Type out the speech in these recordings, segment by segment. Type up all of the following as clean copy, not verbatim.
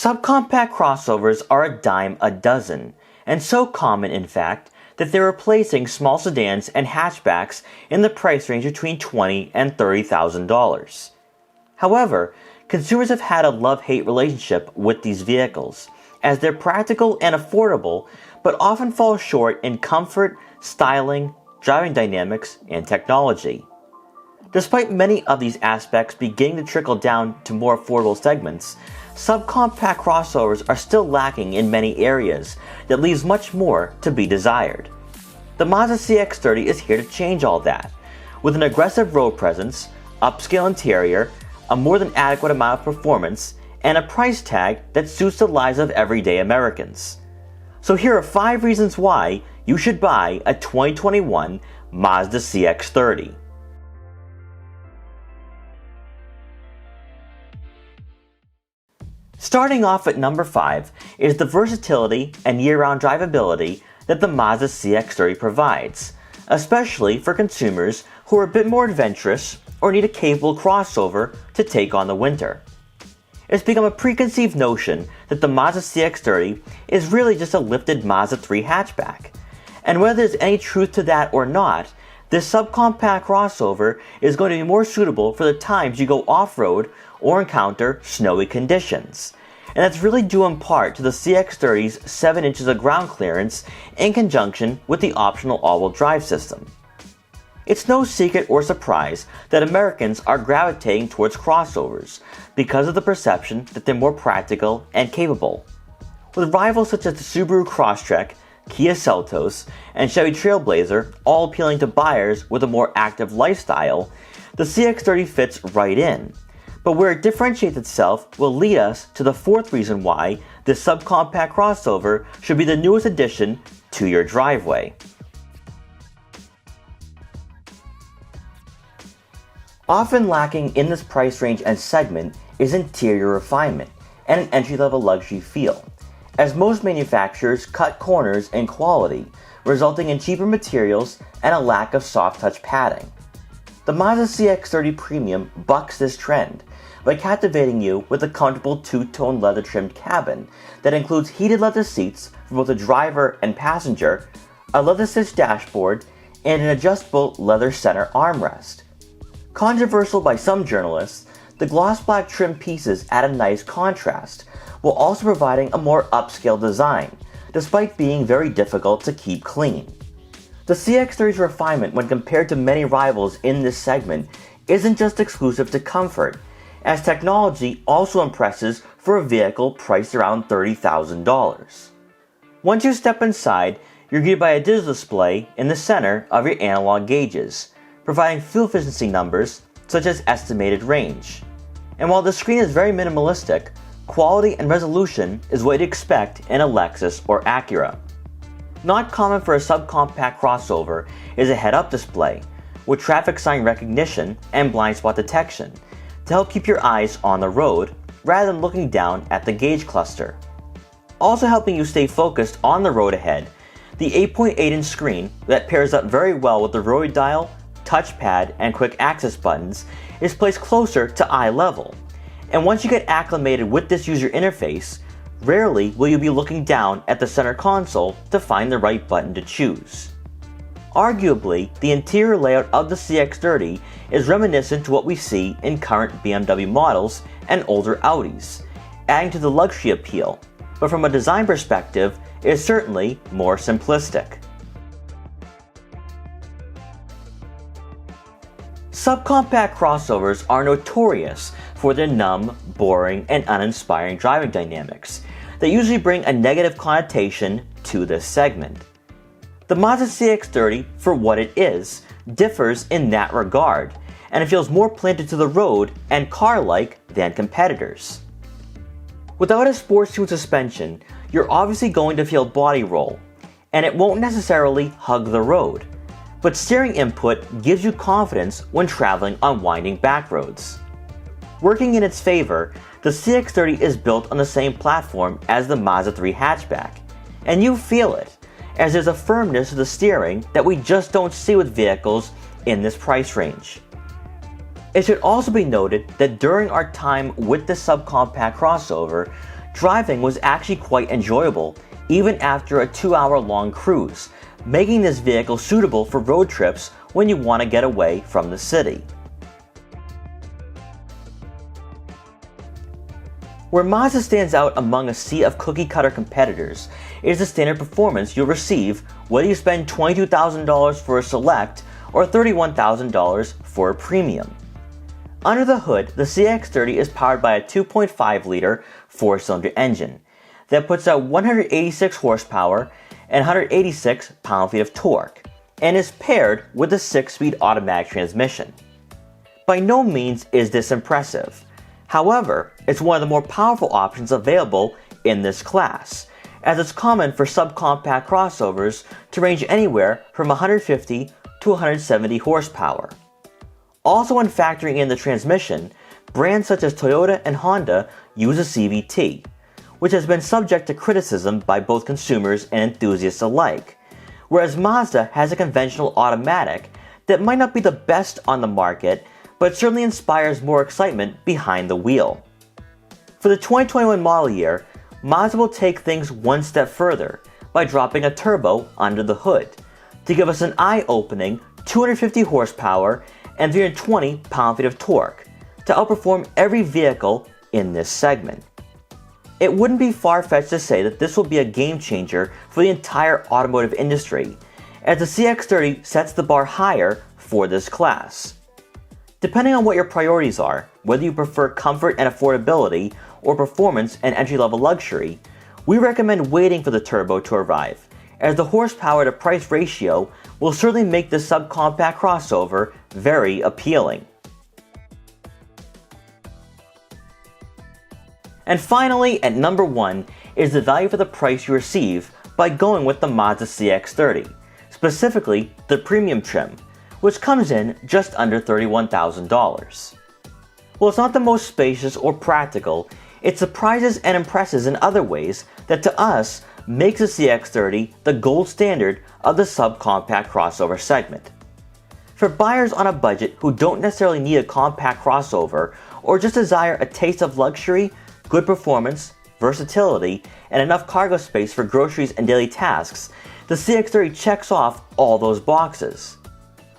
Subcompact crossovers are a dime a dozen, and so common in fact that they're replacing small sedans and hatchbacks in the price range between $20,000 and $30,000. However, consumers have had a love-hate relationship with these vehicles, as they're practical and affordable, but often fall short in comfort, styling, driving dynamics, and technology. Despite many of these aspects beginning to trickle down to more affordable segments, subcompact crossovers are still lacking in many areas that leaves much more to be desired. The Mazda CX-30 is here to change all that, with an aggressive road presence, upscale interior, a more than adequate amount of performance, and a price tag that suits the lives of everyday Americans. So here are 5 reasons why you should buy a 2021 Mazda CX-30. Starting off at number 5 is the versatility and year-round drivability that the Mazda CX-30 provides, especially for consumers who are a bit more adventurous or need a capable crossover to take on the winter. It's become a preconceived notion that the Mazda CX-30 is really just a lifted Mazda 3 hatchback. And whether there's any truth to that or not, this subcompact crossover is going to be more suitable for the times you go off-road or encounter snowy conditions. And that's really due in part to the CX-30's 7 inches of ground clearance in conjunction with the optional all-wheel drive system. It's no secret or surprise that Americans are gravitating towards crossovers because of the perception that they're more practical and capable. With rivals such as the Subaru Crosstrek, Kia Seltos, and Chevy Trailblazer all appealing to buyers with a more active lifestyle, the CX-30 fits right in. But where it differentiates itself will lead us to the 4th reason why this subcompact crossover should be the newest addition to your driveway. Often lacking in this price range and segment is interior refinement and an entry-level luxury feel, as most manufacturers cut corners in quality, resulting in cheaper materials and a lack of soft-touch padding. The Mazda CX-30 Premium bucks this trend by captivating you with a comfortable 2-tone leather-trimmed cabin that includes heated leather seats for both the driver and passenger, a leather-stitched dashboard, and an adjustable leather center armrest. Controversial by some journalists, the gloss black trim pieces add a nice contrast, while also providing a more upscale design, despite being very difficult to keep clean. The CX-30's refinement when compared to many rivals in this segment isn't just exclusive to comfort, as technology also impresses for a vehicle priced around $30,000. Once you step inside, you're greeted by a digital display in the center of your analog gauges, providing fuel efficiency numbers such as estimated range. And while the screen is very minimalistic, quality and resolution is what you'd expect in a Lexus or Acura. Not common for a subcompact crossover is a head-up display with traffic sign recognition and blind spot detection to help keep your eyes on the road rather than looking down at the gauge cluster. Also helping you stay focused on the road ahead, the 8.8-inch screen that pairs up very well with the rotary dial, touchpad, and quick access buttons is placed closer to eye level. And once you get acclimated with this user interface, rarely will you be looking down at the center console to find the right button to choose. Arguably, the interior layout of the CX-30 is reminiscent to what we see in current BMW models and older Audis, adding to the luxury appeal, but from a design perspective, it is certainly more simplistic. Subcompact crossovers are notorious for their numb, boring, and uninspiring driving dynamics that usually bring a negative connotation to this segment. The Mazda CX-30, for what it is, differs in that regard, and it feels more planted to the road and car-like than competitors. Without a sports-tuned suspension, you're obviously going to feel body roll, and it won't necessarily hug the road, but steering input gives you confidence when traveling on winding back roads. Working in its favor, the CX-30 is built on the same platform as the Mazda 3 hatchback, and you feel it, as there's a firmness to the steering that we just don't see with vehicles in this price range. It should also be noted that during our time with the subcompact crossover, driving was actually quite enjoyable even after a 2-hour-long cruise, making this vehicle suitable for road trips when you want to get away from the city. Where Mazda stands out among a sea of cookie-cutter competitors is the standard performance you'll receive whether you spend $22,000 for a Select or $31,000 for a Premium. Under the hood, the CX-30 is powered by a 2.5-liter 4-cylinder engine that puts out 186 horsepower and 186 pound-feet of torque, and is paired with a 6-speed automatic transmission. By no means is this impressive. However, it's one of the more powerful options available in this class, as it's common for subcompact crossovers to range anywhere from 150 to 170 horsepower. Also, when factoring in the transmission, brands such as Toyota and Honda use a CVT, which has been subject to criticism by both consumers and enthusiasts alike, whereas Mazda has a conventional automatic that might not be the best on the market, but certainly inspires more excitement behind the wheel. For the 2021 model year, Mazda will take things one step further by dropping a turbo under the hood to give us an eye-opening 250 horsepower and 320 pound-feet of torque to outperform every vehicle in this segment. It wouldn't be far-fetched to say that this will be a game-changer for the entire automotive industry, as the CX-30 sets the bar higher for this class. Depending on what your priorities are, whether you prefer comfort and affordability or performance and entry-level luxury, we recommend waiting for the turbo to arrive, as the horsepower to price ratio will certainly make this subcompact crossover very appealing. And finally, at number 1 is the value for the price you receive by going with the Mazda CX-30, specifically the premium trim, which comes in just under $31,000. While it's not the most spacious or practical, it surprises and impresses in other ways that to us makes the CX-30 the gold standard of the subcompact crossover segment. For buyers on a budget who don't necessarily need a compact crossover or just desire a taste of luxury, good performance, versatility, and enough cargo space for groceries and daily tasks, the CX-30 checks off all those boxes.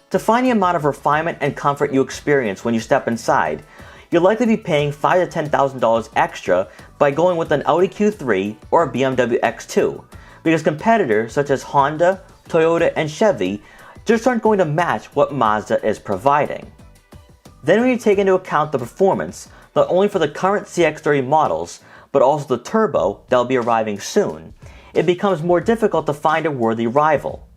To find the amount of refinement and comfort you experience when you step inside, you'll likely be paying $5,000 to $10,000 extra by going with an Audi Q3 or a BMW X2, because competitors such as Honda, Toyota, and Chevy just aren't going to match what Mazda is providing. Then when you take into account the performance, not only for the current CX-30 models, but also the turbo that will be arriving soon, it becomes more difficult to find a worthy rival.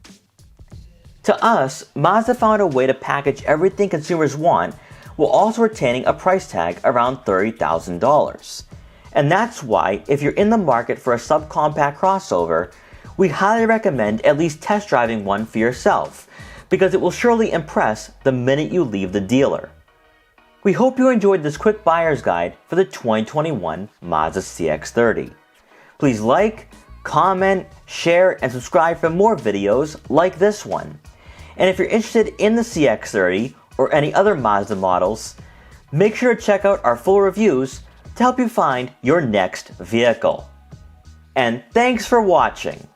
To us, Mazda found a way to package everything consumers want while also retaining a price tag around $30,000. And that's why, if you're in the market for a subcompact crossover, we highly recommend at least test driving one for yourself, because it will surely impress the minute you leave the dealer. We hope you enjoyed this quick buyer's guide for the 2021 Mazda CX-30. Please like, comment, share, and subscribe for more videos like this one. And if you're interested in the CX-30 or any other Mazda models, make sure to check out our full reviews to help you find your next vehicle. And thanks for watching.